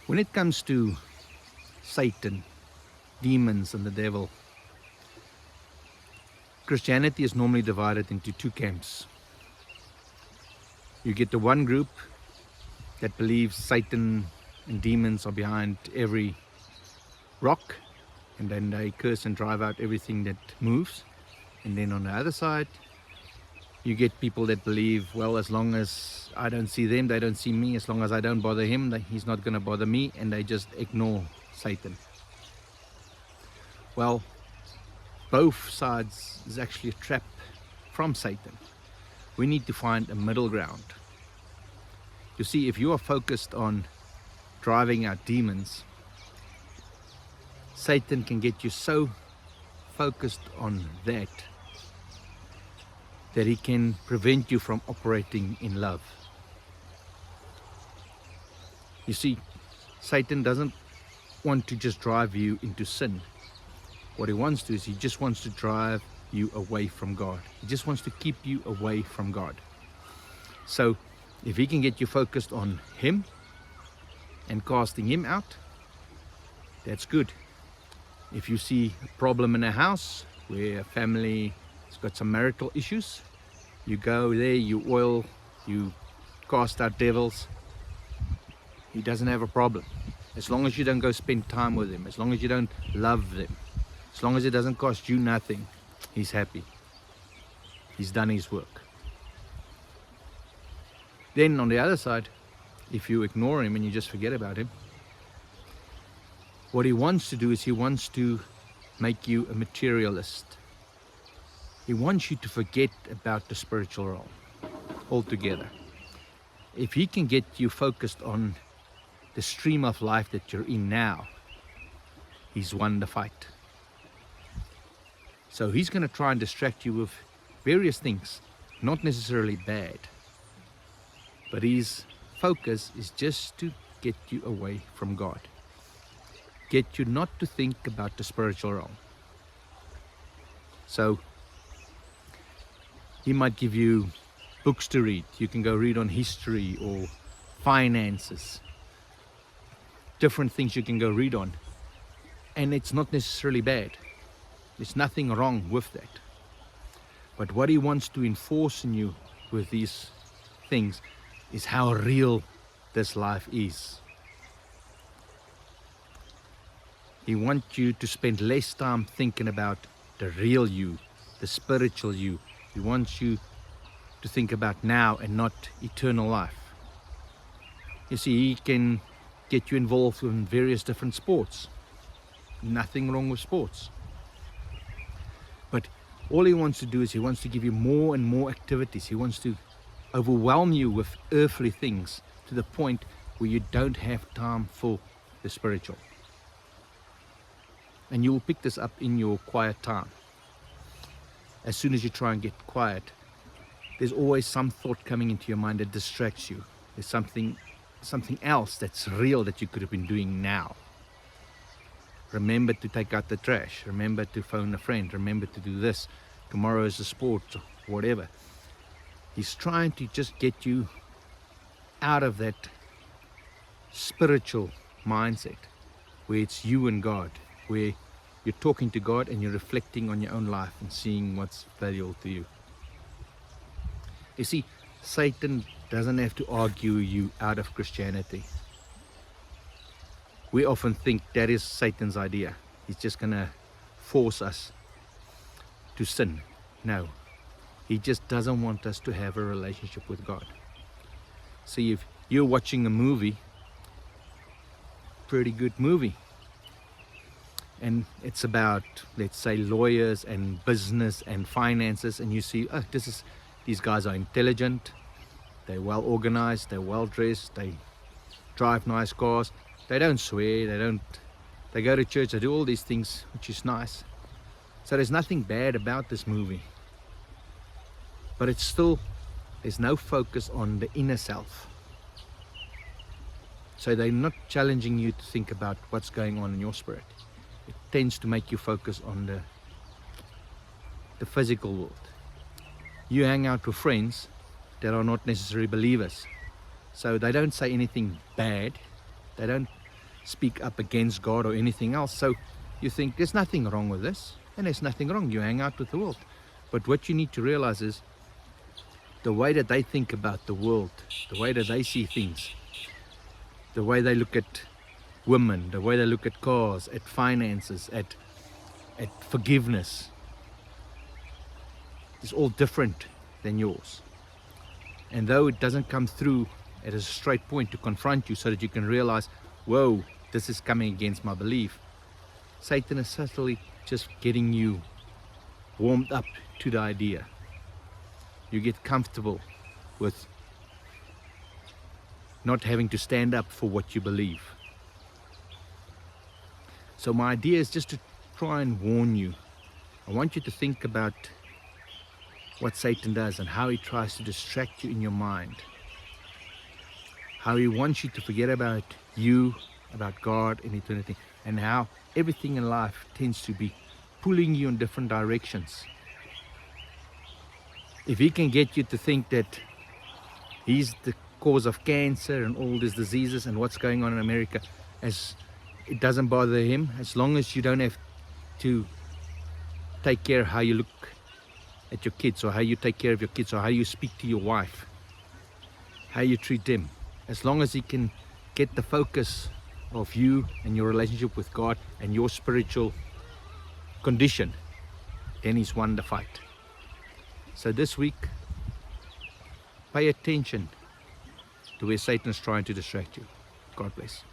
When it comes to Satan, demons and the devil, Christianity is normally divided into two camps. You get the one group that believes Satan and demons are behind every rock, and then they curse and drive out everything that moves. And then on the other side, you get people that believe, well, as long as I don't see them, they don't see me. As long as I don't bother him, he's not going to bother me, and they just ignore Satan. Well, both sides is actually a trap from Satan. We need to find a middle ground. You see, if you are focused on driving out demons, Satan can get you so focused on that he can prevent you from operating in love. You see, Satan doesn't want to just drive you into sin. What he wants to is he just wants to drive you away from God. He just wants to keep you away from God. So if he can get you focused on him and casting him out, that's good. If you see a problem in a house where a family has got some marital issues, you go there, you oil, you cast out devils. He doesn't have a problem. As long as you don't go spend time with him, as long as you don't love them, as long as it doesn't cost you nothing, he's happy. He's done his work. Then on the other side, if you ignore him and you just forget about him, what he wants to do is he wants to make you a materialist. He wants you to forget about the spiritual realm altogether. If he can get you focused on the stream of life that you're in now, he's won the fight. So he's going to try and distract you with various things, not necessarily bad, but his focus is just to get you away from God. Get you not to think about the spiritual realm. So he might give you books to read. You can go read on history or finances, different things you can go read on, and it's not necessarily bad. There's nothing wrong with that. But what he wants to enforce in you with these things is how real this life is. He wants you to spend less time thinking about the real you, the spiritual you. He wants you to think about now and not eternal life. You see, he can get you involved in various different sports. Nothing wrong with sports. But all he wants to do is he wants to give you more and more activities. He wants to overwhelm you with earthly things to the point where you don't have time for the spiritual. And you will pick this up in your quiet time. As soon as you try and get quiet, there's always some thought coming into your mind that distracts you. There's something else that's real that you could have been doing now. Remember to take out the trash. Remember to phone a friend. Remember to do this. Tomorrow is a sport, or whatever. He's trying to just get you out of that spiritual mindset where it's you and God, where you're talking to God and you're reflecting on your own life and seeing what's valuable to you. You see, Satan doesn't have to argue you out of Christianity. We often think that is Satan's idea. He's just going to force us to sin. No, he just doesn't want us to have a relationship with God. See, if you're watching a movie, pretty good movie, and it's about, let's say, lawyers and business and finances, and you see, oh, these guys are intelligent, they're well organized, they're well dressed, they drive nice cars, they don't swear, they go to church, they do all these things, which is nice. So there's nothing bad about this movie. But it's still, there's no focus on the inner self. So they're not challenging you to think about what's going on in your spirit. It tends to make you focus on the physical world. You hang out with friends that are not necessarily believers. So they don't say anything bad. They don't speak up against God or anything else. So you think there's nothing wrong with this, and there's nothing wrong. You hang out with the world. But what you need to realize is the way that they think about the world, the way that they see things, the way they look at women, the way they look at cars, at finances, at forgiveness, is all different than yours. And though it doesn't come through at a straight point to confront you so that you can realize, whoa, this is coming against my belief, Satan is subtly just getting you warmed up to the idea. You get comfortable with not having to stand up for what you believe. So my idea is just to try and warn you. I want you to think about what Satan does and how he tries to distract you in your mind. How he wants you to forget about you, about God and eternity, and how everything in life tends to be pulling you in different directions. If he can get you to think that he's the cause of cancer and all these diseases and what's going on in America, as it doesn't bother him, as long as you don't have to take care of how you look at your kids, or how you take care of your kids, or how you speak to your wife, how you treat them. As long as he can get the focus of you and your relationship with God and your spiritual condition, then he's won the fight. So this week, pay attention to where Satan is trying to distract you. God bless.